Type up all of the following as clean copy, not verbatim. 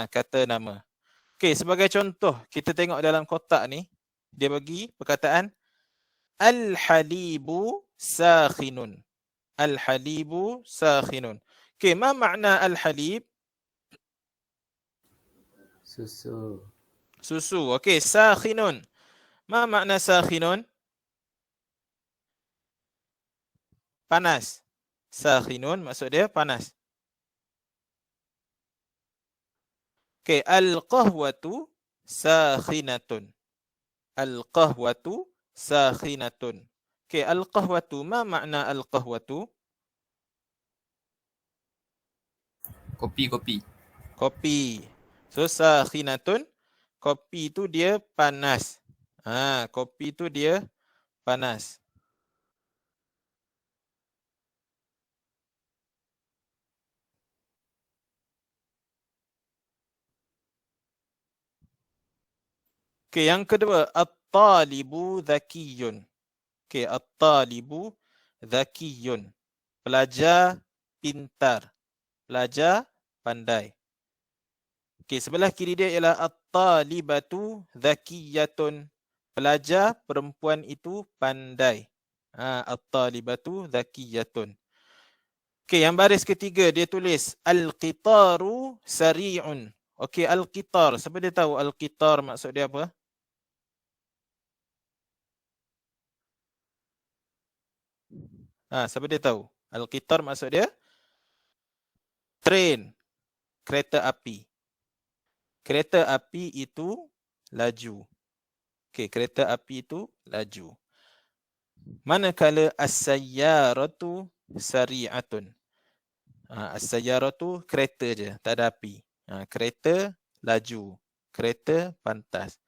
Kata nama. Okey, sebagai contoh, kita tengok dalam kotak ni, dia bagi perkataan al-halibu sakhinun. Al-halibu sakhinun. Okey, ma makna al-halib? Susu. Susu. Okey, sakhinun. Ma makna sakhinun? Panas. Sakhinun maksud dia panas. Okey, al-qahwatu sakhinatun. Al-qahwatu sakhinatun. Okey, al-qahwatu, ma makna al-qahwatu? Kopi. Kopi. So, sakhinatun, kopi tu dia panas. Kopi tu dia panas. Okey, yang kedua, at-talibu zakiyun. Okey, at-talibu zakiyun. Pelajar pintar. Pelajar pandai. Okey, sebelah kiri dia ialah at-talibatu zakiyatun. Pelajar perempuan itu pandai. At-talibatu zakiyatun. Okey, yang baris ketiga dia tulis al-qitaru sari'un. Okey, al-qitar. Siapa dia tahu al-qitar maksud dia apa? Siapa dia tahu? Al-qitar maksud dia train, kereta api. Kereta api itu laju. Okey, kereta api itu laju. Manakala as-sayyaratu sari'atun. As-sayyaratu kereta je, tak ada api. Kereta laju, kereta pantas.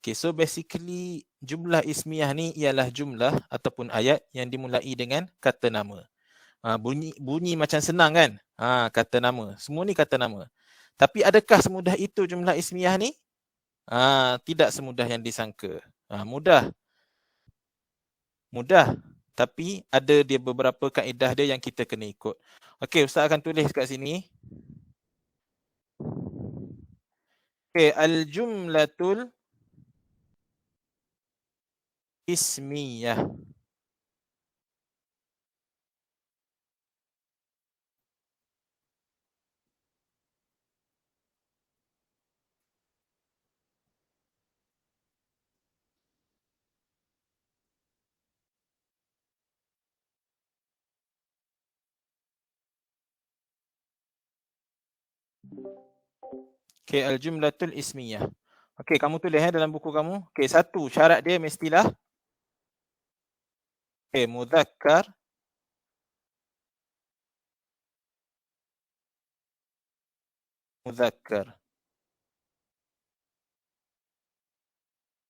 Okay, so basically jumlah ismiyah ni ialah jumlah ataupun ayat yang dimulai dengan kata nama. Bunyi macam senang kan? Kata nama. Semua ni kata nama. Tapi adakah semudah itu jumlah ismiyah ni? Tidak semudah yang disangka. Mudah. Tapi ada dia beberapa kaedah dia yang kita kena ikut. Okey, Ustaz akan tulis kat sini. Okey, al-jumlatul ismiyah. Okey, al-jumlatul ismiyah. Okey, kamu tulis dalam buku kamu. Okey, satu syarat dia mestilah mudzakkar, muzakkar.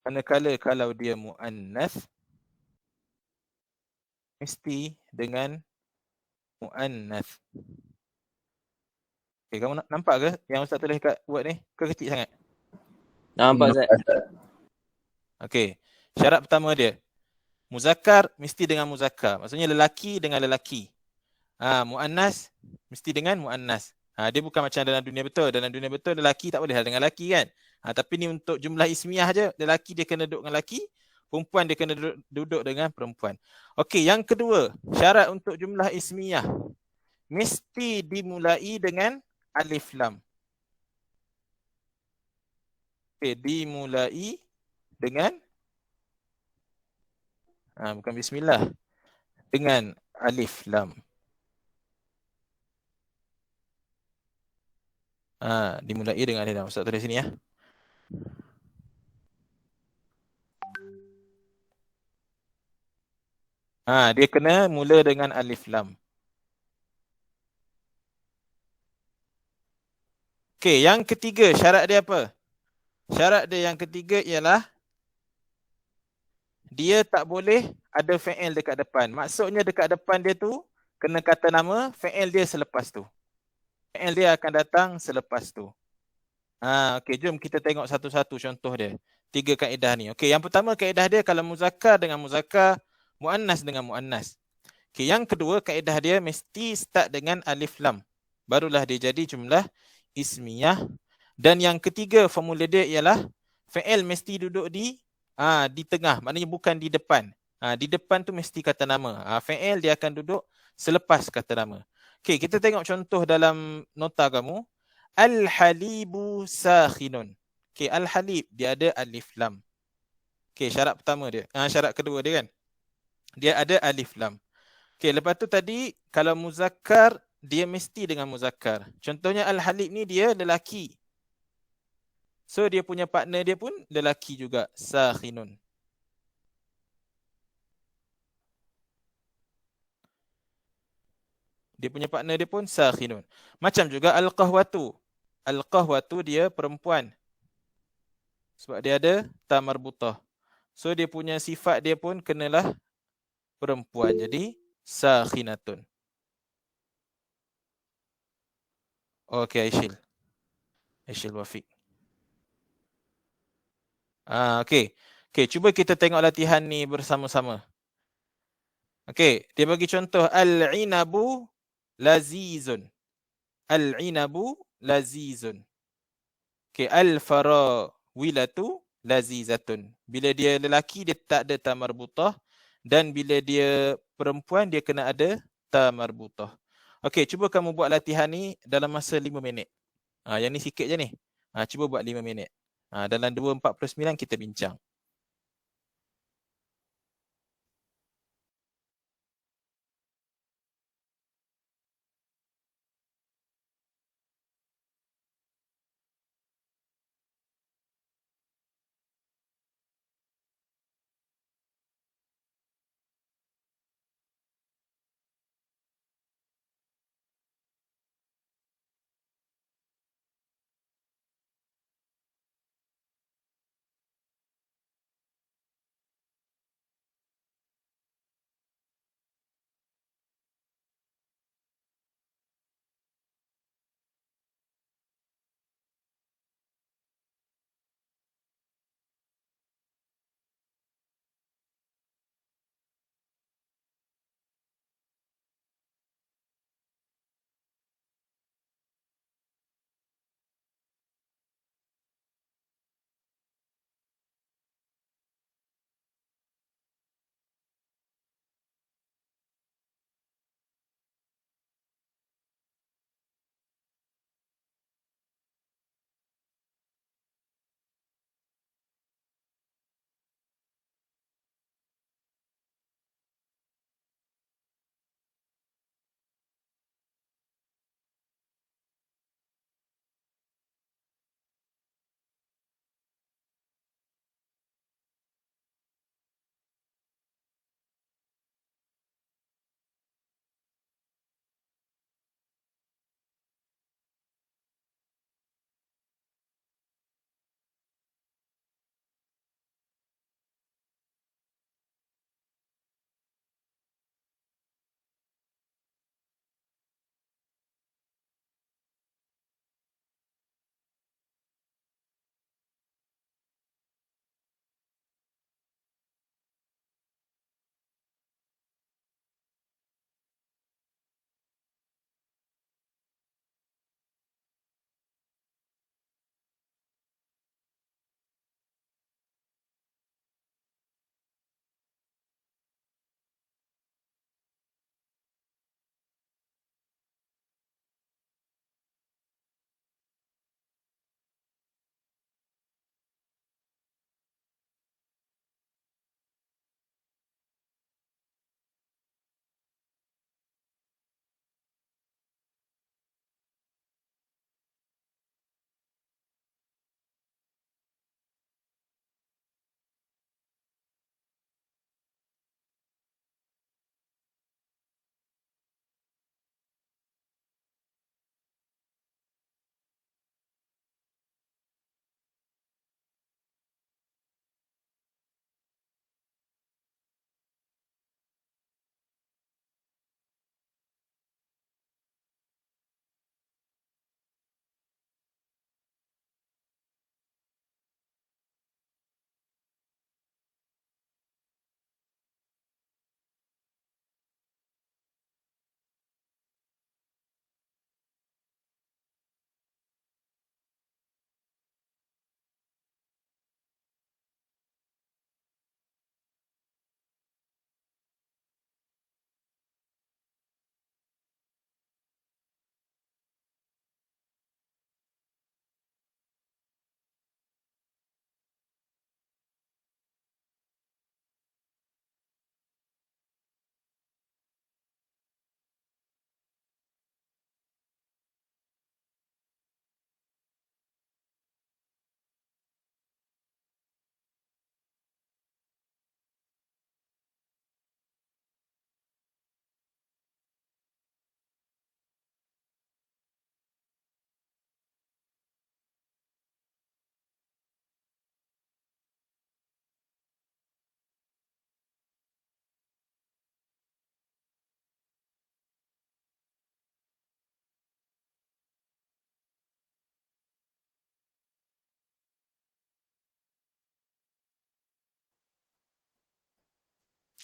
Manakala kalau dia muannas mesti dengan muannas. Okey, kamu nampak ke yang Ustaz tulis kat word ni? Ke kecil sangat? Nampak Ustaz. Okey, syarat pertama dia muzakkar mesti dengan muzakkar. Maksudnya lelaki dengan lelaki. Muannas mesti dengan muannas. Dia bukan macam dalam dunia betul. Dalam dunia betul lelaki tak boleh dengan lelaki kan. Tapi ni untuk jumlah ismiyah je. Lelaki dia kena duduk dengan lelaki. Perempuan dia kena duduk dengan perempuan. Okey, yang kedua. Syarat untuk jumlah ismiyah. Mesti dimulai dengan alif lam. Okey, dimulai dengan bukan bismillah. Dengan alif lam. Dimulai dengan alif lam. Ustaz tulis sini ya. Dia kena mula dengan alif lam. Okey, yang ketiga syarat dia apa? Syarat dia yang ketiga ialah dia tak boleh ada fi'il dekat depan. Maksudnya dekat depan dia tu kena kata nama, fi'il dia selepas tu. Fi'il dia akan datang selepas tu. Okey, jom kita tengok satu-satu contoh dia. 3 kaedah ni. Okey, yang pertama kaedah dia kalau muzakkar dengan muzakkar, muannas dengan muannas. Okey, yang kedua kaedah dia mesti start dengan alif lam. Barulah dia jadi jumlah ismiyah. Dan yang ketiga formula dia ialah fi'il mesti duduk di tengah, maknanya bukan di depan. Di depan tu mesti kata nama. Fi'il dia akan duduk selepas kata nama. Okey, kita tengok contoh dalam nota kamu. Al-halibu sakhinun. Okey, al-halib dia ada alif lam. Okey, syarat pertama dia. Syarat kedua dia kan. Dia ada alif lam. Okey, lepas tu tadi kalau muzakkar dia mesti dengan muzakkar. Contohnya al-halib ni dia lelaki. So dia punya partner dia pun lelaki juga, sakhinun. Dia punya partner dia pun sakhinun. Macam juga al-qahwatu. Al-qahwatu dia perempuan. Sebab dia ada ta marbutah. So dia punya sifat dia pun kenalah perempuan. Jadi sakhinatun. Okey, Aisyil. Aisyil Wafiq. Okey. Okey, cuba kita tengok latihan ni bersama-sama. Okey, dia bagi contoh al-inabu lazizun. Al-inabu lazizun. Okey, al-farawilatu lazizatun. Bila dia lelaki dia tak ada ta marbutah, dan bila dia perempuan dia kena ada ta marbutah. Okey, cuba kamu buat latihan ni dalam masa 5 minit. Yang ni sikit je ni. Cuba buat 5 minit. Dalam 2.49 kita bincang.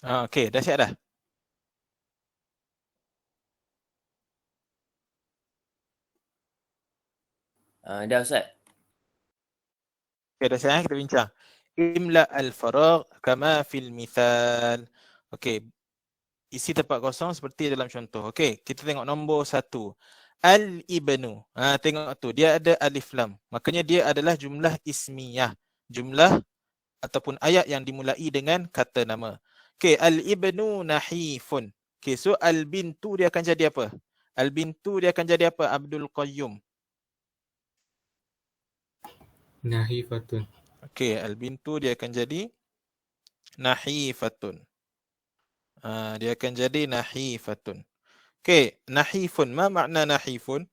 Okey, dah siap dah? Dah Ustaz. Okey, dah siap kita bincang. Imla al-faragh kama fil mithal. Okey, isi tempat kosong seperti dalam contoh. Okey, kita tengok nombor 1. Al-ibnu. Tengok tu, dia ada alif lam. Makanya dia adalah jumlah ismiyah. Jumlah ataupun ayat yang dimulai dengan kata nama. Okey, al-ibnu nahifun. Okey, so al-bintu dia akan jadi apa? Al-bintu dia akan jadi apa? Abdul Qayyum. Nahifatun. Okey, al-bintu dia akan jadi nahifatun. Dia akan jadi nahifatun. Okey, nahifun. Ma makna nahifun?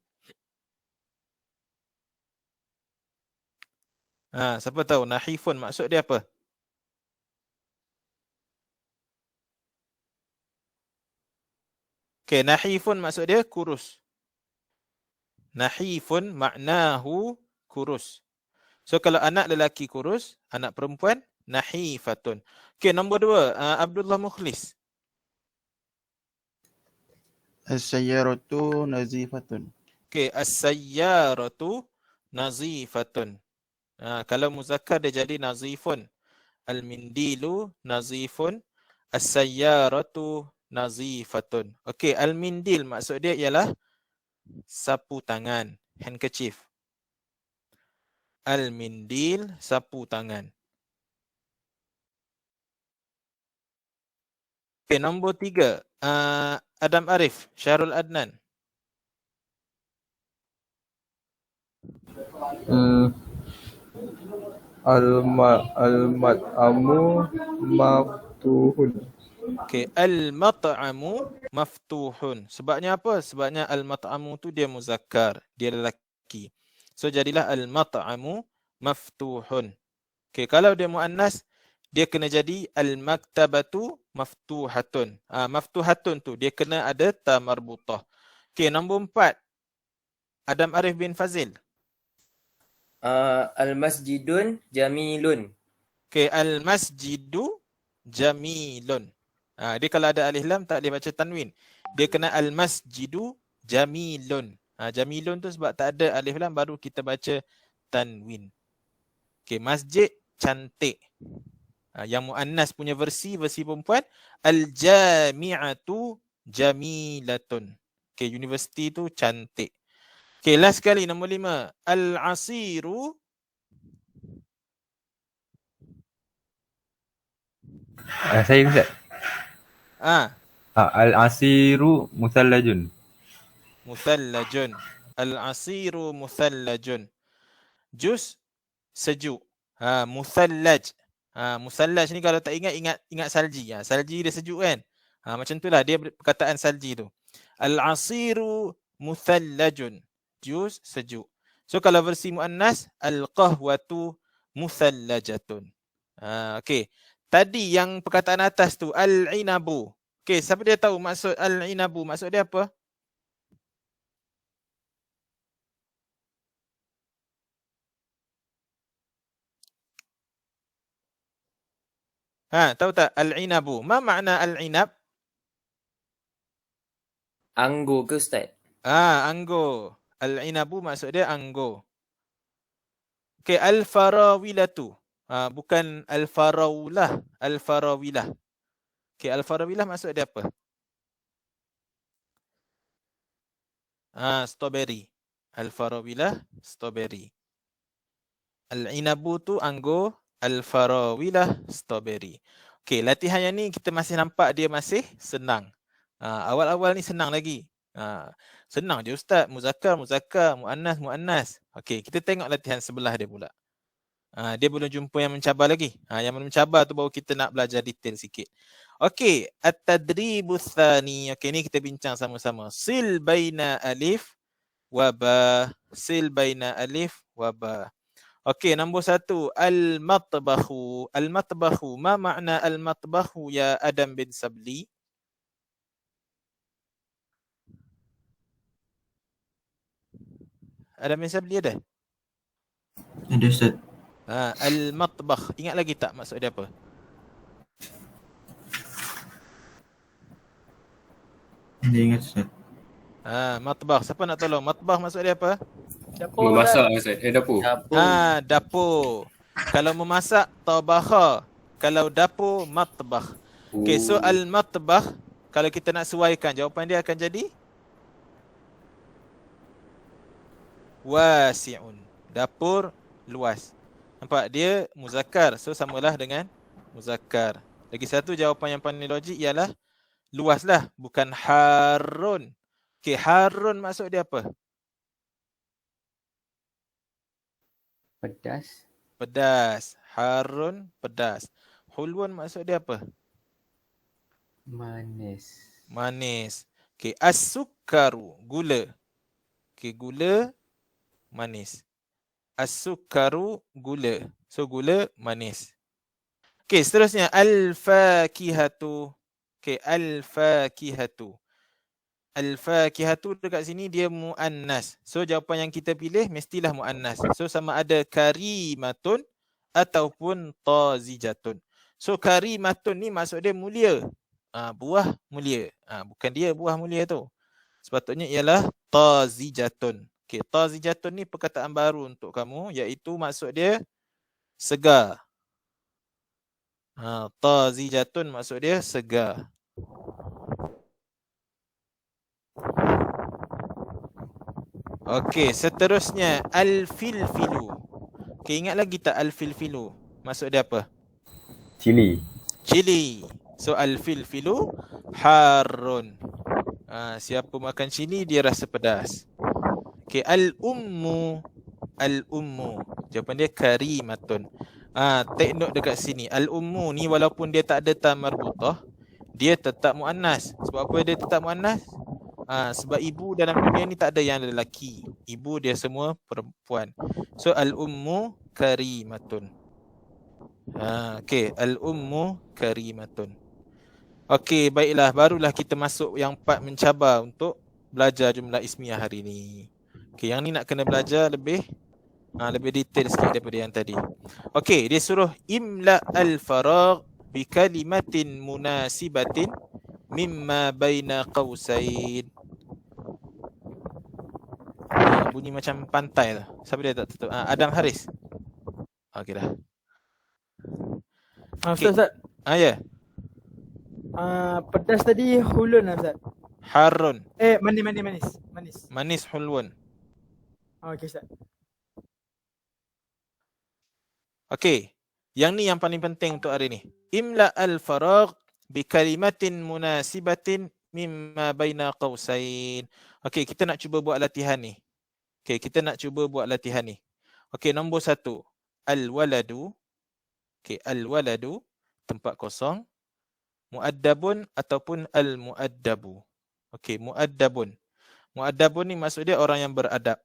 Siapa tahu nahifun maksud dia apa? Okey, nahifun maksud dia kurus. Nahifun maknahu kurus. So kalau anak lelaki kurus, anak perempuan nahifatun. Okey, nombor 2, Abdullah Mukhlis. As-sayyaratu nazifatun. Okey, as-sayyaratu nazifatun. Kalau muzakkar dia jadi nazifun. Al-mindilu nazifun. As-sayyaratu nazifatun. Okey, al-mindil maksud dia ialah sapu tangan, handkerchief. Al-mindil, sapu tangan. Okey, nombor 3, Adam Arif, Syarul Adnan. Al-mat'amu maftuhun. Okey, al-mat'amu maftuhun. Sebabnya apa? Sebabnya al-mat'amu tu dia muzakkar, dia lelaki. So jadilah al-mat'amu maftuhun. Okey, kalau dia muannas, dia kena jadi al-maktabatu maftuhatun. Maftuhatun tu dia kena ada ta marbutah. Okey, nombor 4, Adam Arif bin Fazil. Al-masjidun jamilun. Okey, al-masjidu jamilun. Dia kalau ada alif lam tak boleh baca tanwin. Dia kena al-masjidu jamilun. Jamilun tu sebab tak ada alif lam baru kita baca tanwin. Okey, masjid cantik. Yang muannas punya versi perempuan, al-jami'atu jamilatun. Okey, universiti tu cantik. Okey, last sekali nombor 5, al-asiru. Saya Ustaz. Ah, Al-asiru musallajun. Muthallajun. Al-asiru muthallajun. Jus sejuk. Muthallaj. Musallaj ni kalau tak ingat salji. Salji dia sejuk kan. Macam itulah dia perkataan salji tu. Al-asiru muthallajun. Jus sejuk. So kalau versi muannas, al-qahwatu muthallajatun. Okey. Tadi yang perkataan atas tu al-inabu. Okey, siapa dia tahu maksud al-inabu? Maksud dia apa? Tahu tak al-inabu? Ma makna al-inab? Anggur ke Ustaz? Anggur. Al-inabu maksud dia anggur. Okey, al-farawilatu. Bukan al-farawlah, al-farawilah. Okey, al-farawilah maksud dia apa? Strawberry. Al-farawilah, strawberry. Al-inabu tu anggur, al-farawilah, strawberry. Okey, latihan yang ni kita masih nampak dia masih senang. Awal-awal ni senang lagi. Senang je Ustaz, muzakkar, muannas. Okey, kita tengok latihan sebelah dia pula. Dia belum jumpa yang mencabar lagi. Yang mencabar tu baru kita nak belajar detail sikit. Okey, at-tadribus tsani. Okey, ni kita bincang sama-sama. Sil baina alif wa ba. Sil baina alif wa ba. Okey, nombor 1, al-matbakhu. Al-matbakhu, ma makna al-matbakhu ya Adam bin Sabli? Adam bin Sabli ada? Ada Ustaz. Al-matbakh. Ingat lagi tak maksud dia apa? Dia ingat Ustaz. Matbah. Siapa nak tolong? Matbah maksud dia apa? Dapur Memasak Ustaz. Dapur. Dapur. Dapur. Kalau memasak, tabakha. Kalau dapur, matbah. Okay, so al-matbah, kalau kita nak sesuaikan, jawapan dia akan jadi wasi'un. Dapur luas. Nampak? Dia muzakkar. So samalah dengan muzakkar. Lagi satu jawapan yang paling logik ialah luas lah. Bukan harun. Okay, harun maksud dia apa? Pedas. Pedas. Harun, pedas. Hulwun maksud dia apa? Manis. Manis. Okay, as-sukkaru, gula. Okay, gula, manis. As-sukkaru, gula. So, gula, manis. Okay, seterusnya. Al-fakihatu. Okay, al-fakihatu. Al-fakihatu dekat sini dia mu'annas. So, jawapan yang kita pilih mestilah mu'annas. So, sama ada karimatun ataupun tazijatun. So, karimatun ni maksud dia mulia. Buah mulia. Bukan dia buah mulia tu. Sepatutnya ialah tazijatun. Okay, tazijatun ni perkataan baru untuk kamu, iaitu maksud dia segar. Tazijatun maksud dia segar. Okey, seterusnya al-filfilu. Okey, ingat lagi tak al-filfilu? Maksud dia apa? Cili. Cili. So al-filfilu harun. Siapa makan cili dia rasa pedas. Okey, al-ummu. Al-ummu. Jawapan dia karimatun. Take note dekat sini. Al-ummu ni walaupun dia tak ada ta marbutah, dia tetap muannas. Sebab apa dia tetap muannas? Sebab ibu dalam dunia ni tak ada yang lelaki. Ibu dia semua perempuan. So al-ummu karimatun. Okey, al-ummu karimatun. Okey, baiklah, barulah kita masuk yang part mencabar untuk belajar jumlah ismiyah hari ni. Okey, yang ni nak kena belajar lebih detail sikit daripada yang tadi. Okey, dia suruh imla al-faragh bi kalimatin munasibatin mimma baina qausain. Bunyi macam pantai lah. Siapa dia tak tutup? Adam Haris. Okey dah. Ustaz. Ya. Pedas tadi hulun lah Ustaz. Harun. Manis. Manis hulwun. Okey Ustaz. Okey. Yang ni yang paling penting untuk hari ni. Imla al-faragh bi kalimatin munasibatin mimma baina qausain. Okey, kita nak cuba buat latihan ni. Okey, nombor 1. Al-waladu. Okey, al-waladu tempat kosong. Muaddabun ataupun al-muaddabu. Okey, muaddabun. Muaddabun ni maksud dia orang yang beradab.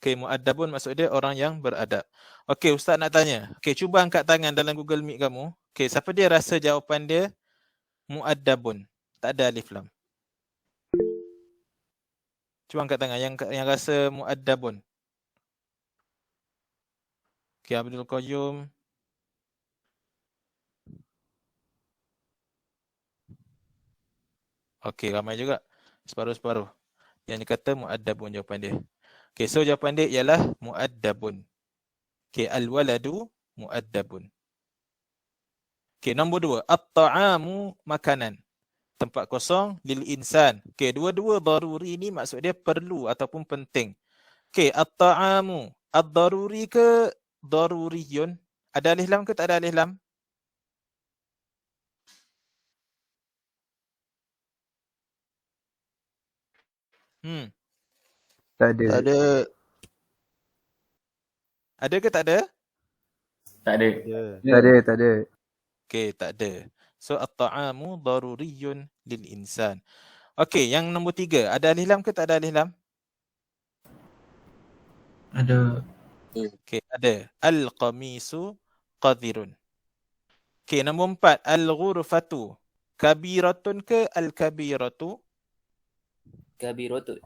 Okey, muaddabun maksud dia orang yang beradab. Okey, ustaz nak tanya. Okey, cuba angkat tangan dalam Google Meet kamu. Okey, siapa dia rasa jawapan dia muaddabun? Tak ada alif lam. Cuba angkat tangan yang rasa muaddabun. Okey, Abdul Qayyum. Okey, ramai juga. Separuh-separuh. Yang dia kata muaddabun jawapan dia. Okey, so jawapan dia ialah muaddabun. Okey, al-waladu muaddabun. Okey, nombor 2. At-ta'amu makanan. Tempat kosong lil insan. Okey, dua-dua daruri ni maksud dia perlu ataupun penting. Okey, at-ta'amu. Ad-daruri ke daruriyun? Ada alif lam ke tak ada alif lam? Tak ada. Tak ada. Ada ke tak ada? Tak ada. Tak ada. Okey, tak ada. So at-ta'amu daruriyun lil insan. Okey, yang nombor 3. Ada alif lam ke tak ada alif lam? Ada. Okey, ada. Al-qamisu qadirun. Okey, nombor 4. Al-ghurfatu kabiratun ke al-kabiratu? Kabirotut.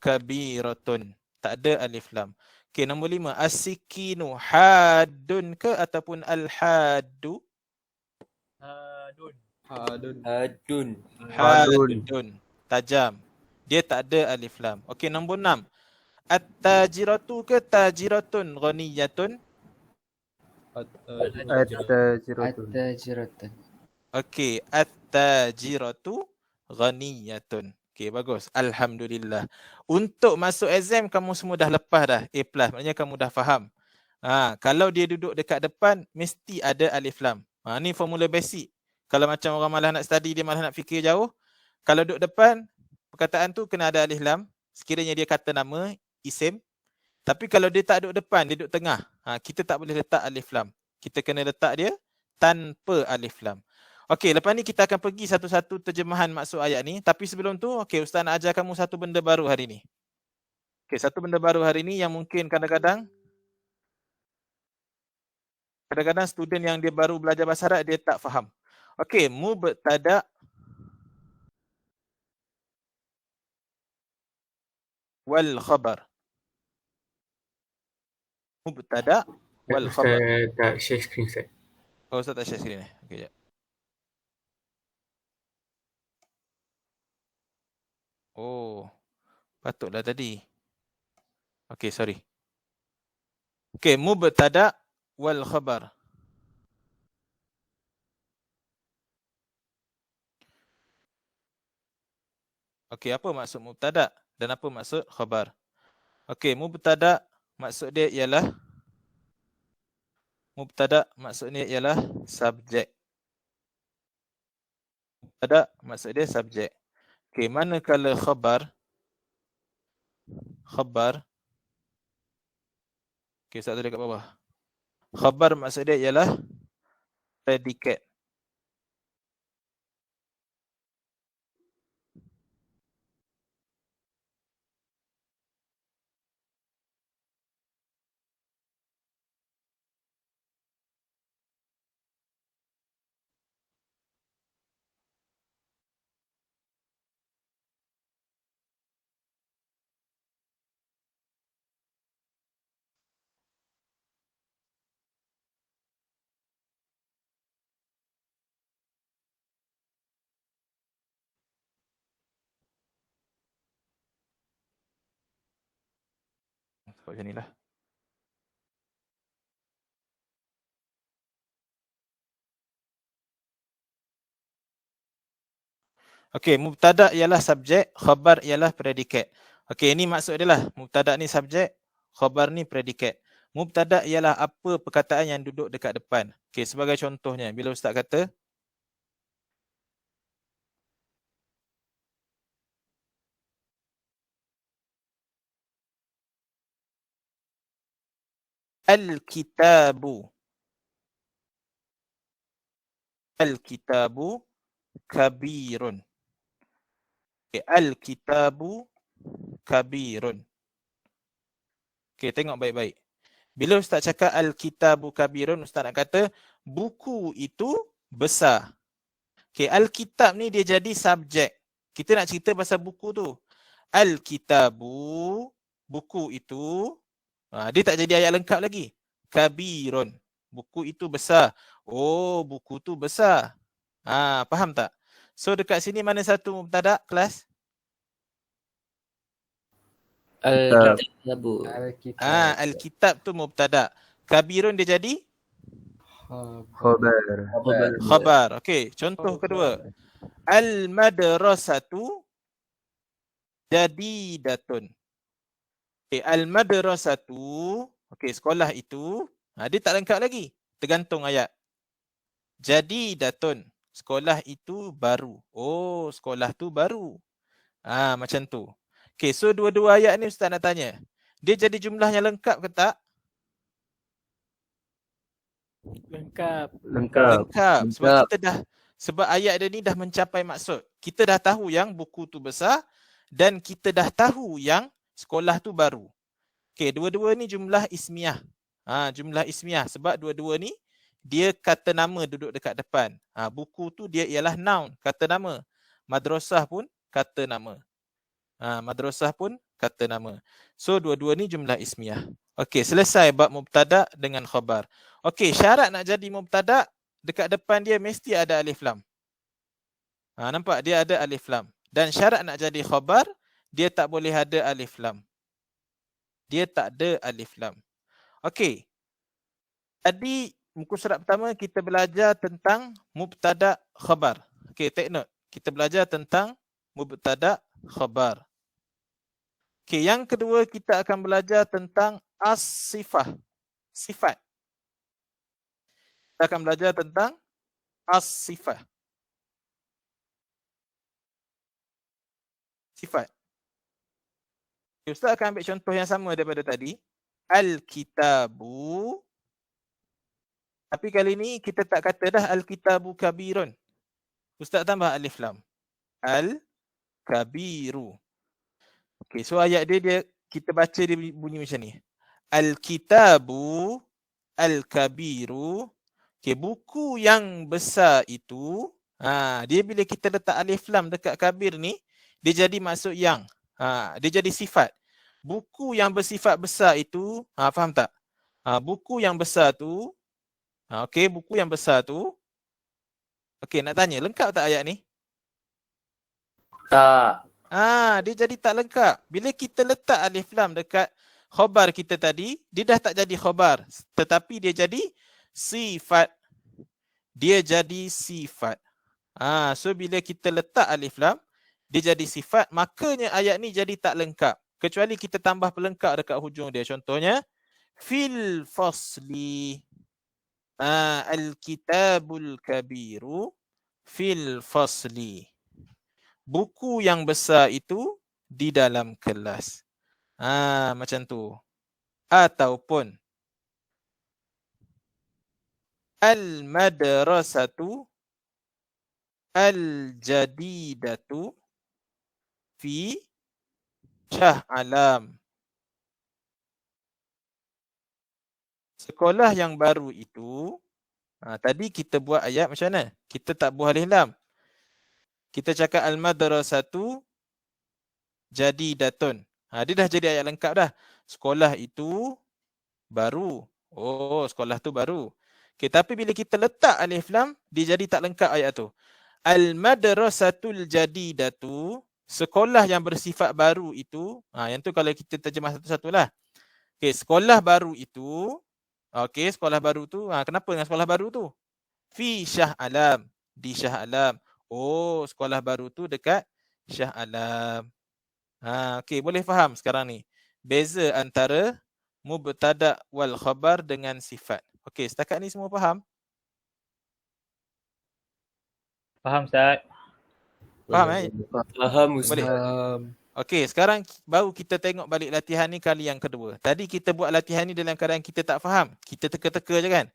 Kabiratun. Tak ada alif lam. Okey, nombor 5. As-sikinu haddun ke ataupun al-haddu? Hadun. Hadun. Hadun. Tajam. Dia tak ada alif lam. Okey, nombor 6. At-tajiratu ke tajiratun ghaniyatun? At-tajiratun. At-tajratun. Okey, at-tajiratu ghaniyatun. Okey, bagus. Alhamdulillah. Untuk masuk exam kamu semua dah lepas dah A+, maknanya kamu dah faham. Kalau dia duduk dekat depan mesti ada alif lam. Ni formula basic. Kalau macam orang malah nak study, dia malah nak fikir jauh. Kalau duduk depan, perkataan tu kena ada alif lam. Sekiranya dia kata nama, isim. Tapi kalau dia tak duduk depan, dia duduk tengah. Kita tak boleh letak alif lam. Kita kena letak dia tanpa alif lam. Okey, lepas ni kita akan pergi satu-satu terjemahan maksud ayat ni. Tapi sebelum tu, okey, Ustaz nak ajar kamu satu benda baru hari ni. Okey, satu benda baru hari ni yang mungkin kadang-kadang student yang dia baru belajar bahasa Arab dia tak faham. Okey, mubtada wal khabar. Mubtada wal khabar. Ustaz tak share screen Ustaz. Oh, Ustaz tak share screen ni. Okey, jap. Oh, patutlah tadi. Okey, sorry. Okey, mubtada wal khabar. Okey, apa maksud mubtada dan apa maksud khabar? Okey, mubtada maksudnya ialah subjek. Mubtada maksudnya subjek. Okey, manakala khabar. Okey, Ustaz tulis kat bawah. Khabar maksudnya ialah predikat. Macam inilah. Okey, mubtada ialah subjek, khabar ialah predikat. Okey, ini maksud dia lah. Mubtada ni subjek, khabar ni predikat. Mubtada ialah apa perkataan yang duduk dekat depan. Okey, sebagai contohnya, bila Ustaz kata Al-kitabu kabirun. Okay, Al-kitabu kabirun. Okay, tengok baik-baik. Bila Ustaz cakap Al-kitabu kabirun, Ustaz nak kata buku itu besar. Okay, Al-kitab ni dia jadi subjek. Kita nak cerita pasal buku tu. Al-kitabu, buku itu. Dia tak jadi ayat lengkap lagi. Kabirun. Buku itu besar. Oh, buku tu besar. Faham tak? So dekat sini mana satu mubtada kelas? Al-kitabu. Al-kitab tu mubtada. Kabirun dia jadi khabar. Okey, contoh kedua. Al-madrasatu jadidatun. Okay, al-madrasatu, okey, sekolah itu, dia tak lengkap lagi. Tergantung ayat. Jadidatun, sekolah itu baru. Oh, sekolah tu baru. Macam tu. Okey, so dua-dua ayat ni Ustaz nak tanya. Dia jadi jumlahnya lengkap ke tak? Lengkap. Sebab ayat dia ni dah mencapai maksud. Kita dah tahu yang buku tu besar dan kita dah tahu yang sekolah tu baru. Okey, dua-dua ni jumlah ismiyah. Jumlah ismiyah sebab dua-dua ni dia kata nama duduk dekat depan. Buku tu dia ialah noun, kata nama. Madrasah pun kata nama. So dua-dua ni jumlah ismiyah. Okey, selesai bab mubtada dengan khabar. Okey, syarat nak jadi mubtada dekat depan dia mesti ada alif lam. Nampak dia ada alif lam. Dan syarat nak jadi khabar, dia tak boleh ada alif lam. Dia tak ada alif lam. Okey. Tadi muka surat pertama kita belajar tentang mubtada khabar. Okey, take note. Kita belajar tentang mubtada khabar. Okey, yang kedua kita akan belajar tentang as-sifah. Sifat. Kita akan belajar tentang as-sifah. Sifat. Ustaz akan ambil contoh yang sama daripada tadi. Al-kitabu. Tapi kali ni kita tak kata dah al-kitabu kabirun. Ustaz tambah alif lam. Al-kabiru. Okay, so ayat dia kita baca dia bunyi macam ni. Al-kitabu al-kabiru. Okay, buku yang besar itu, dia bila kita letak alif lam dekat kabir ni, dia jadi maksud yang. Dia jadi sifat. Buku yang bersifat besar itu, faham tak? Buku yang besar tu, okey, buku yang besar tu. Okey, nak tanya, lengkap tak ayat ni? Tak. Dia jadi tak lengkap. Bila kita letak alif lam dekat khabar kita tadi, dia dah tak jadi khabar. Tetapi dia jadi sifat. Dia jadi sifat. So bila kita letak alif lam, dia jadi sifat, makanya ayat ni jadi tak lengkap. Kecuali kita tambah pelengkap dekat hujung dia. Contohnya, fil fasli. Al-kitabul kabiru fil fasli. Buku yang besar itu di dalam kelas. Macam tu. Ataupun al-madrasatu al-jadidatu fi Shah Alam. Sekolah yang baru itu, tadi kita buat ayat macam mana? Kita tak buat alif lam. Kita cakap al-madrasatu jadidatun. Dia dah jadi ayat lengkap dah. Sekolah itu baru. Oh, sekolah tu baru. Okay, tapi bila kita letak alif lam, dia jadi tak lengkap ayat tu. Al-madrasatul jadidatu, sekolah yang bersifat baru itu, yang tu kalau kita terjemah satu-satu lah. Okay, sekolah baru itu, okey, sekolah baru tu, kenapa dengan sekolah baru tu? Fi Shah Alam, di Shah Alam. Oh, sekolah baru tu dekat Shah Alam. Okey, boleh faham sekarang ni. Beza antara mubtada wal khabar dengan sifat. Okey, setakat ni semua faham? Faham, Ustaz? Faham Faham, Boleh. Ustaz. Okey, sekarang baru kita tengok balik latihan ni kali yang kedua. Tadi kita buat latihan ni dalam keadaan kita tak faham. Kita teka-teka je kan?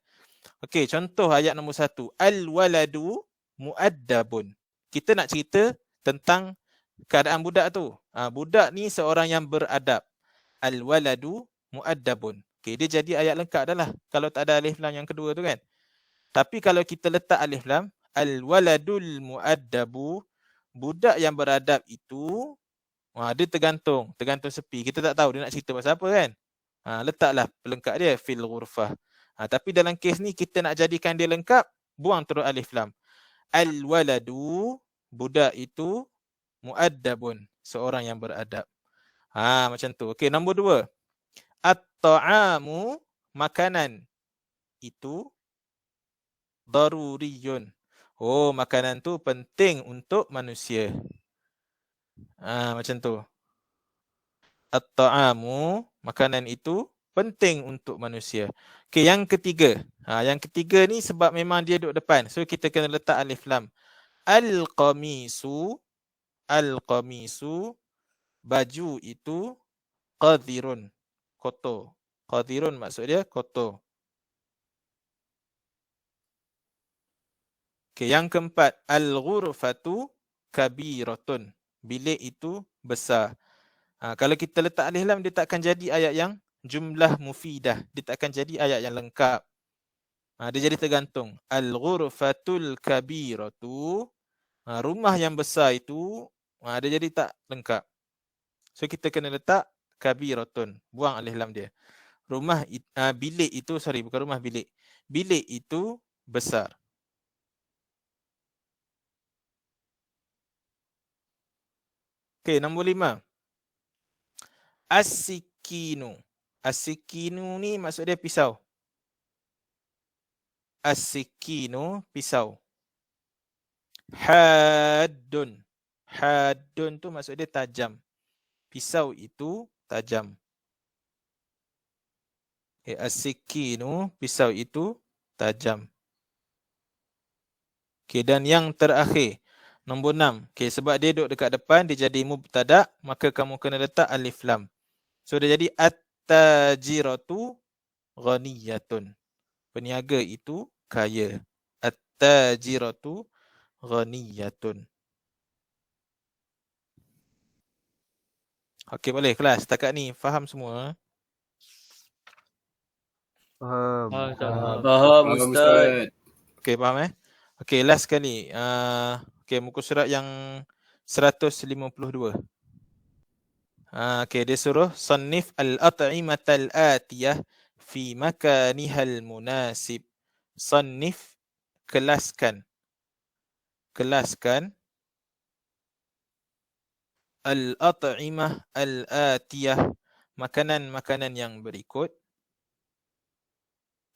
Okey, contoh ayat nombor 1. Al-waladu mu'addabun. Kita nak cerita tentang keadaan budak tu. Budak ni seorang yang beradab. Al-waladu mu'addabun. Okey, dia jadi ayat lengkap dah lah. Kalau tak ada alif lam yang kedua tu kan. Tapi kalau kita letak alif lam, al-waladul mu'addabu, budak yang beradab itu, dia tergantung sepi. Kita tak tahu dia nak cerita pasal apa kan. Letaklah pelengkap dia fil ghurfah. Tapi dalam kes ni kita nak jadikan dia lengkap, buang terus alif lam. Al-waladu, budak itu, mu'addabun, seorang yang beradab. Macam tu. Okey, nombor 2. At-ta'amu, makanan itu daruriyun. Oh, makanan tu penting untuk manusia. Macam tu. At-ta'amu, makanan itu penting untuk manusia. Okey, yang ketiga. Yang ketiga ni sebab memang dia duduk depan. So kita kena letak alif lam. Al-qamisu, baju itu qadirun, kotor. Qadirun maksud dia kotor. Okey, yang keempat, al-ghurfatu kabiratun. Bilik itu besar. Kalau kita letak alif lam, dia tak akan jadi ayat yang jumlah mufidah. Dia tak akan jadi ayat yang lengkap. Dia jadi tergantung. Al-ghurfatul kabiratu, rumah yang besar itu, dia jadi tak lengkap. So kita kena letak kabiratun. Buang alif lam dia. Bilik itu, bukan rumah, bilik. Bilik itu besar. Okey, nombor 5. As-sikinu. As-sikinu ni maksud dia pisau. As-sikinu, pisau. Haddun. Haddun tu maksud dia tajam. Pisau itu tajam. Okay, as-sikinu, pisau itu tajam. Okay, dan yang terakhir, nombor 6. Okay, sebab dia duduk dekat depan, dia jadi mubtada, maka kamu kena letak alif lam. So, dia jadi at-tajiratu ghaniyatun. Peniaga itu kaya. At-tajiratu ghaniyatun. Okey, boleh kelas. Setakat ni faham semua? Faham. Faham Ustaz. Okey, faham Okey, last sekali. Okey, muka surat yang 152. Okey, dia suruh sannif al-at'imatal atiyah fi makanihal munasib. Sannif, kelaskan. Kelaskan al-at'imah al-atiyah, makanan-makanan yang berikut.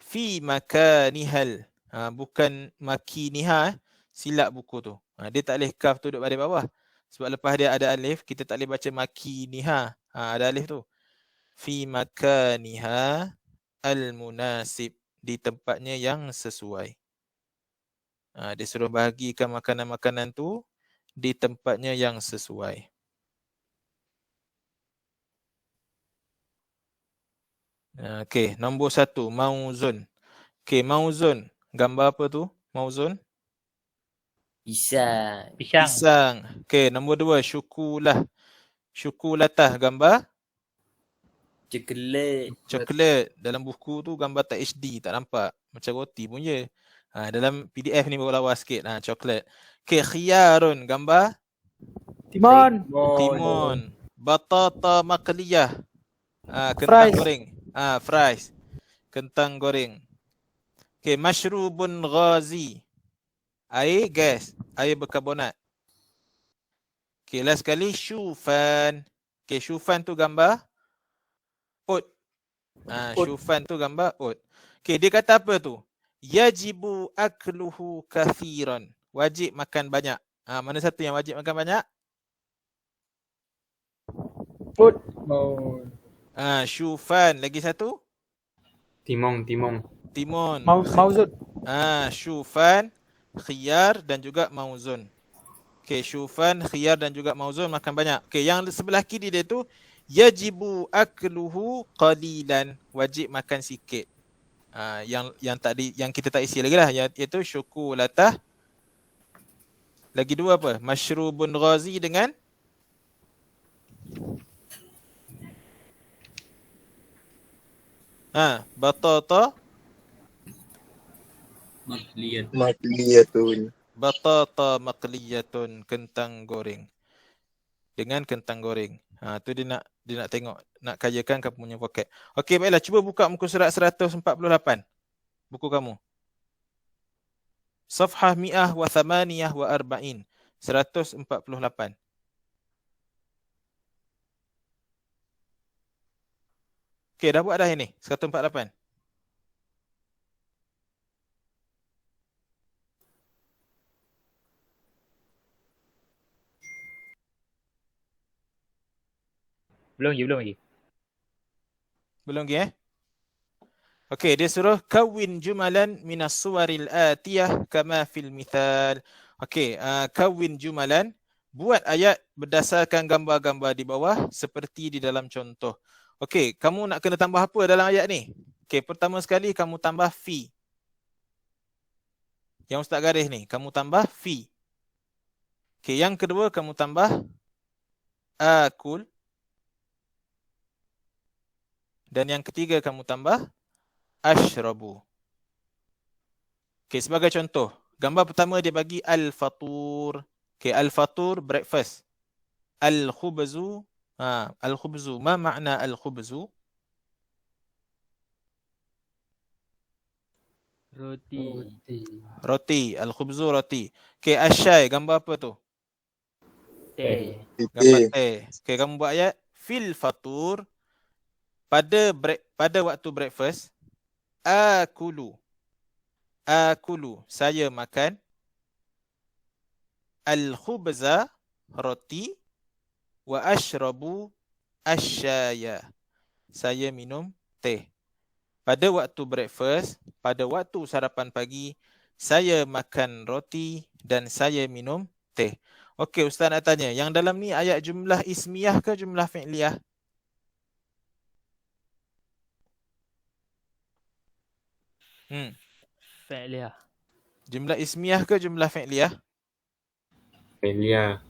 Fi makanihal, bukan makiniha, silap buku tu. Dia tak boleh kaf tu duduk pada bawah. Sebab lepas dia ada alif, kita tak boleh baca makiniha. Ada alif tu. Fi makaniha al-munasib, di tempatnya yang sesuai. Dia suruh bahagikan makanan-makanan tu di tempatnya yang sesuai. Okey, nombor 1, mauzun. Okey, mauzun. Gambar apa tu? Mauzun? Pisang. Pisang. Pisang. Okey, nombor 2, syukulah. Syukulatah, gambar? Coklat. Coklat. Dalam buku tu gambar tak HD, tak nampak. Macam roti pun je. Dalam PDF ni baru lawa sikit. Coklat. Okey, khiyarun. Gambar? Timon. Timun. Batata maqliyah. Fries. Kentang goreng. Fries. Kentang goreng. Okey, mashrubun ghazi. Air gas. Air berkarbonat. Okey, last sekali syufan. Okey, syufan tu gambar oat. Syufan tu gambar oat. Okey, dia kata apa tu? Yajibu akluhu kathiran. Wajib makan banyak. Mana satu yang wajib makan banyak? Oat. Syufan. Lagi satu? Timong. Timun. Mauzun. Syufan, khiyar dan juga mauzun. Okey, syufan, khiyar dan juga mauzun makan banyak. Okey, yang sebelah kiri dia tu yajibu akluhu qalilan. Wajib makan sikit. Yang tadi yang kita tak isi lagi lah, iaitu syukulatah. Lagi dua apa? Mashrubun ghazi dengan batata Makliyatun. batata maqliyatun, kentang goreng. Dengan kentang goreng. Tu dia nak tengok, nak kayakan kamu punya vocab. Okey, baiklah, cuba buka muka surat 148. Buku kamu. Safhah 148. 148. Okey, dah buat dah ini. 148. Belum lagi. Belum lagi Okey, dia suruh kawin jumalan minas suwaril atiyah kama fil mithal. Okey, kawin jumalan, buat ayat berdasarkan gambar-gambar di bawah seperti di dalam contoh. Okey, kamu nak kena tambah apa dalam ayat ni? Okey, pertama sekali kamu tambah fi. Yang Ustaz garis ni, kamu tambah fi. Okey, yang kedua kamu tambah akul. Dan yang ketiga kamu tambah ashrabu. Okey, sebagai contoh, gambar pertama dia bagi al-fatur. Okey, al-fatur breakfast. Al-khubzu, al-khubzu, ma makna al-khubzu? Roti. Roti, al-khubzu roti. Okey, asyai, gambar apa tu? Teh. Gambar teh. Okey, kamu buat ayat. Fil fatur. Pada waktu breakfast. Akulu. Saya makan. Al-khubza. Roti. Wa ashrabu. Asyaya. Saya minum teh. Pada waktu breakfast, pada waktu sarapan pagi, saya makan roti dan saya minum teh. Okey, Ustaz nak tanya, yang dalam ni ayat jumlah ismiyah ke jumlah fi'liyah? Fa'liyah. Jumlah ismiyah ke jumlah fi'liyah? Felia.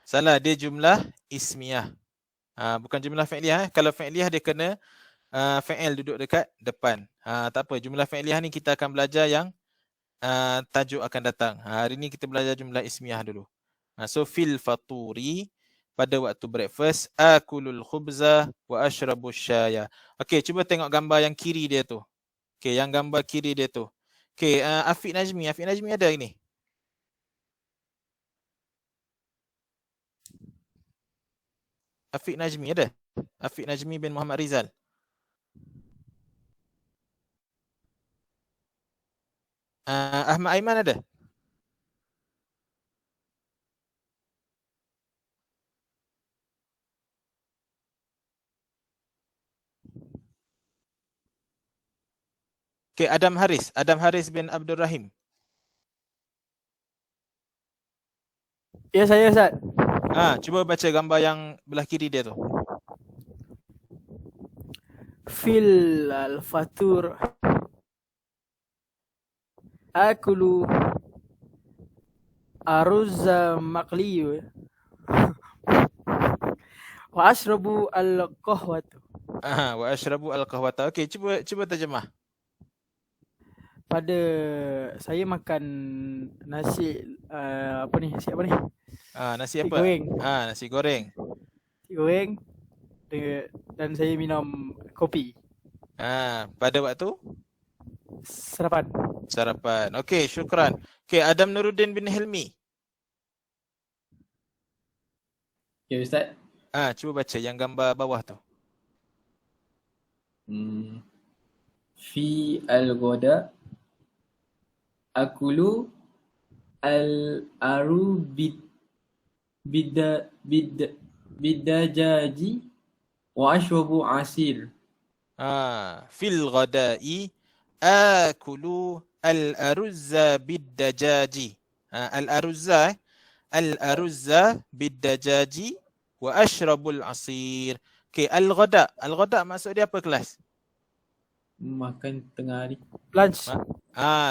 Salah, dia jumlah ismiyah. Bukan jumlah fi'liyah. Kalau fi'liyah dia kena fi'il duduk dekat depan. Tak apa, jumlah fi'liyah ni kita akan belajar yang tajuk akan datang. Hari ni kita belajar jumlah ismiyah dulu. So fil faturi, pada waktu breakfast, akulul khubza wa ashrabu syaya. Okey, cuba tengok gambar yang kiri dia tu. Okey, yang gambar kiri dia tu. Okey, Afiq Najmi ada ni? Afiq Najmi ada? Afiq Najmi bin Muhammad Rizal. Ahmad Aiman ada? Okey, Adam Haris bin Abdul Rahim. Ya, saya Ustaz. Cuba baca gambar yang belah kiri dia tu. Fil al-fatur. Akulu aruzza maqliyu. Wa ashrabu al-qahwatu. Wa ashrabu al-qahwata. Okey, cuba terjemah. Pada saya makan nasi nasi apa ni? Nasi Nasi apa? goreng. Nasi goreng. Nasi goreng dan saya minum kopi. Pada waktu Sarapan. Okey, syukran. Okey, Adam Nuruddin bin Hilmi. Ya Ustaz. Cuba baca yang gambar bawah tu. Fi al-ghada akulu al-aru bidajaji wa ashrabu asir. Fil ghada'i akulu al-aruzza bid-dajaji. Al-aruzza bid-dajaji wa ashrabul asir. Okey, al-ghada maksud dia apa kelas? Makan tengah hari. Lunch.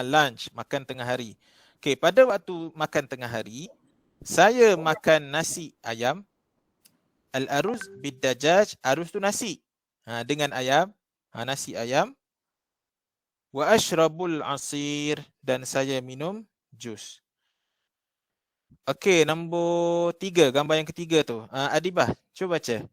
Lunch, makan tengah hari. Okey, pada waktu makan tengah hari, saya makan nasi ayam. Al-aruz bid-dajaj, aruz tu nasi. Dengan ayam, nasi ayam. Wa ashrabul asir, dan saya minum jus. Okey, nombor 3, gambar yang ketiga tu. Adibah, cuba baca.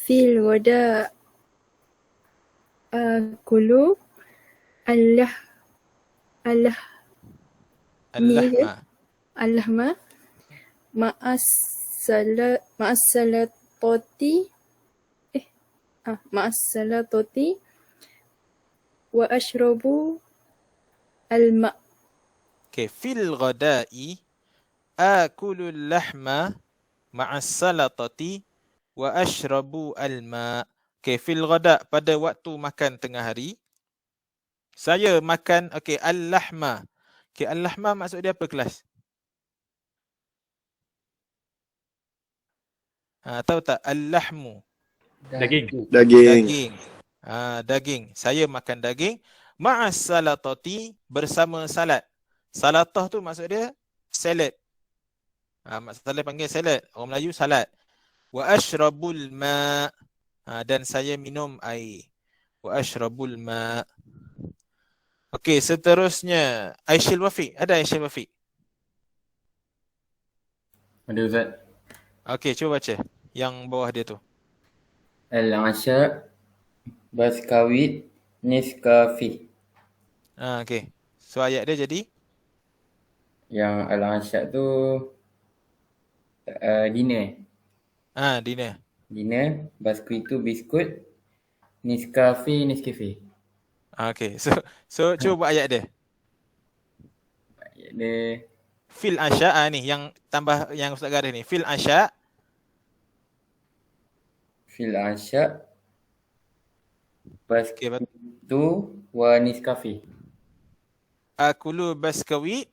Fil wada kulu allahma ma'as-salatoti wa ashrabu al-ma'. Okey, fil ghada'i akulul lahma ma'as-salatati wa ashrabu al-ma'. Okey, fil ghada, pada waktu makan tengah hari, saya makan al-lahma. Okey, al-lahma maksud dia apa kelas? Tahu tak al-lahmu? Daging. Daging. Saya makan daging ma'as salatati, bersama salat. Salatah tu maksud dia salad. Maksud panggil salad. Orang Melayu salat. Wa ashrabul ma', dan saya minum air. Wa ashrabul ma'. Okey, seterusnya Aisyil Wafiq. Ada Aisyil Wafiq? Ada Ustaz. Okey, cuba baca yang bawah dia tu. Al-Asya, Baskawit, Nescafe. Okey. So ayat dia jadi Yang Al-Asya tu dinner. dinner. Dinner, Baskuit tu biskut, Nescafe. Okey. So cuba buat ayat dia. Ayat dia Fil asya ni yang tambah yang Ustaz garis ni. Fil asya Fil Asya, okey, Baskuit tu wa Nescafe. akulu baskawit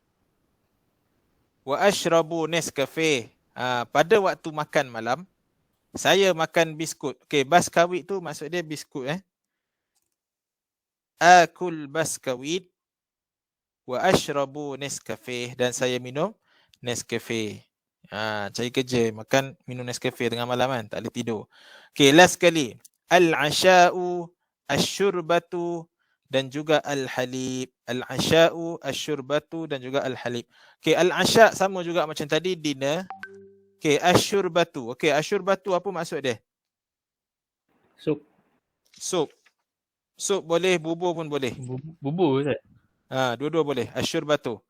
wa ashrabu Nescafe. Pada waktu makan malam saya makan biskut. Okey, baskawit tu maksud dia biskut Akul baskawit wa ashrabu Nescafe, dan saya minum Nescafe. Cari kerja makan minum Nescafe tengah malam kan, tak boleh tidur. Okey, last sekali. Al-asha'u asyurbatu dan juga al-halib. Al-asha'u asyurbatu dan juga al-halib. Okey, al-asya' sama juga macam tadi, dinner. Okey, asyurbatu. Okey, asyurbatu apa maksud dia? Sup. Sup. Sup boleh, bubur pun boleh. Bubur Ustaz. Dua-dua boleh. Asyurbatu.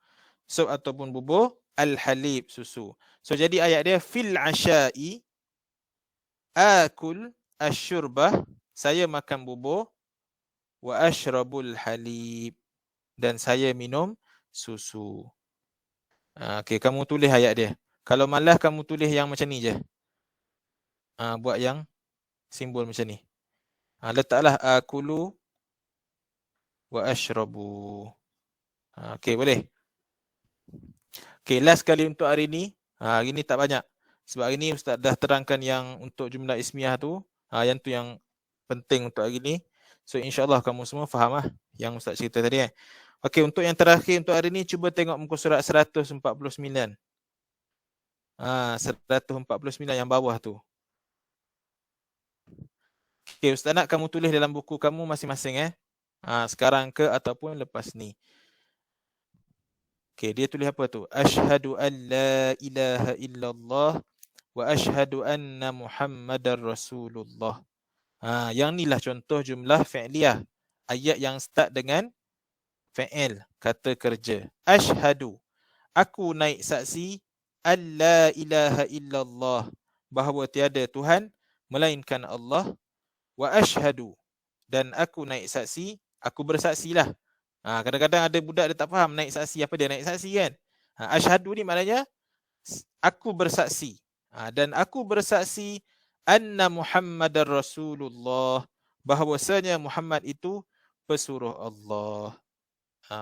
Sup ataupun bubur. Al-halib, susu. So jadi ayat dia fil asya'i akul asyurbah, saya makan bubur, wa ashrabul halib, dan saya minum susu. Okey, kamu tulis ayat dia. Kalau malas kamu tulis yang macam ni je. Buat yang simbol macam ni. Letaklah akulu wa ashrabu. Okey, boleh. Okey, last kali untuk hari ni. Hari ni tak banyak. Sebab hari ni Ustaz dah terangkan yang untuk jumlah ismiyah tu. Yang tu yang penting untuk hari ni. So insyaAllah kamu semua faham lah yang Ustaz cerita tadi kan. Okey, untuk yang terakhir untuk hari ni, cuba tengok muka surat 149. 149 yang bawah tu. Okey, Ustaz nak kamu tulis dalam buku kamu masing-masing sekarang ke ataupun lepas ni. Okey, dia tulis apa tu? Asyhadu an la ilaha illallah wa asyhadu anna Muhammadar Rasulullah. Yang ni lah contoh jumlah fi'liyah. Ayat yang start dengan fi'il, kata kerja. Asyhadu, aku naik saksi an la ilaha illallah, bahawa tiada Tuhan melainkan Allah. Wa asyhadu, dan aku naik saksi, aku bersaksilah. Kadang-kadang ada budak dia tak faham naik saksi apa dia naik saksi kan. Asyhadu ni maknanya aku bersaksi. Dan aku bersaksi anna Muhammadar Rasulullah, bahawasanya Muhammad itu pesuruh Allah.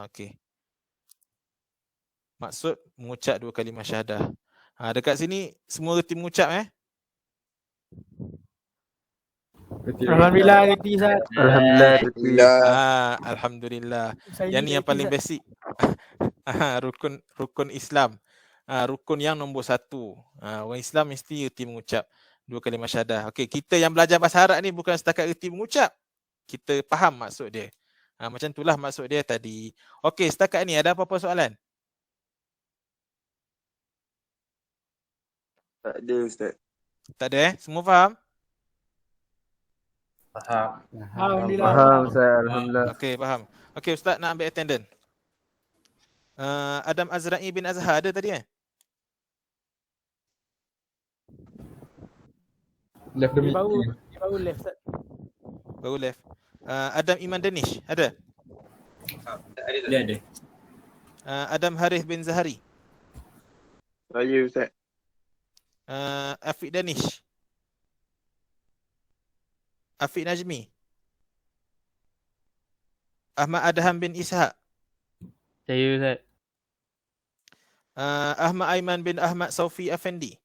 Okey. Maksud mengucap 2 kalimah syahadah. Dekat sini semua reti mengucap Alhamdulillah reti Ustaz. Alhamdulillah. Saya Yang ni yang reti, paling Ustaz. basic. Rukun Islam. Rukun yang nombor 1. Orang Islam mesti reti mengucap 2 kalimah syahadah. Okey, kita yang belajar bahasa Arab ni bukan setakat reti mengucap. Kita faham maksud dia. Macam itulah maksud dia tadi. Okey, setakat ni ada apa-apa soalan? Tak ada Ustaz. Tak ada Semua faham? Faham. Alhamdulillah. Faham Ustaz, alhamdulillah. Okey, faham. Okey, Ustaz nak ambil attendant. Adam Azra'i bin Azhar ada tadi Left Dia baru left Ustaz. Baru left. Adam Iman Danish ada? Dia ada. Adam Harith bin Zahari. Saya Ustaz. Afiq Danish. Afiq Najmi. Ahmad Adham bin Ishaq. Saya Ustaz. Ahmad Aiman bin Ahmad Saufi Afendi.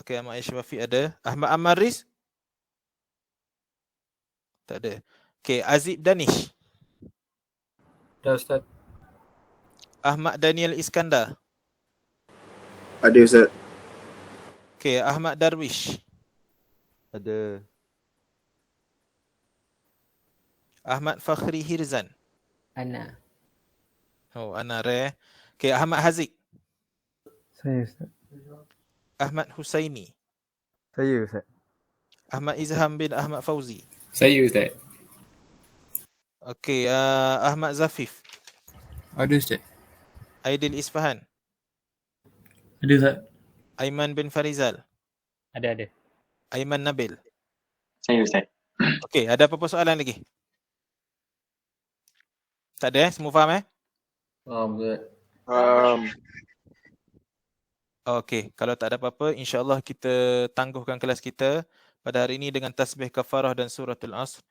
Okey, Ahmad Aishwafi ada. Ahmad Amaris? Tak ada. Okey, Azib Danish. Dah Ustaz. Ahmad Daniel Iskandar. Ada Ustaz. Okey, Ahmad Darwish. Ada. Ahmad Fakhri Hirzan. Ana. Oh, Ana rare. Okey, Ahmad Haziq. Saya Ustaz. Ahmad Husaini. Saya Ustaz. Ahmad Izham bin Ahmad Fauzi. Saya Ustaz. Okey, Ahmad Zafif. Ada Ustaz. Aidil Isfahan. Ada Ustaz. Aiman bin Farizal. Ada. Aiman Nabil. Saya Ustaz. Okey, ada apa-apa soalan lagi? Tak ada Semua faham Ustaz. Okey, kalau tak ada apa-apa, insya-Allah kita tangguhkan kelas kita pada hari ini dengan tasbih kafarah dan suratul Asr.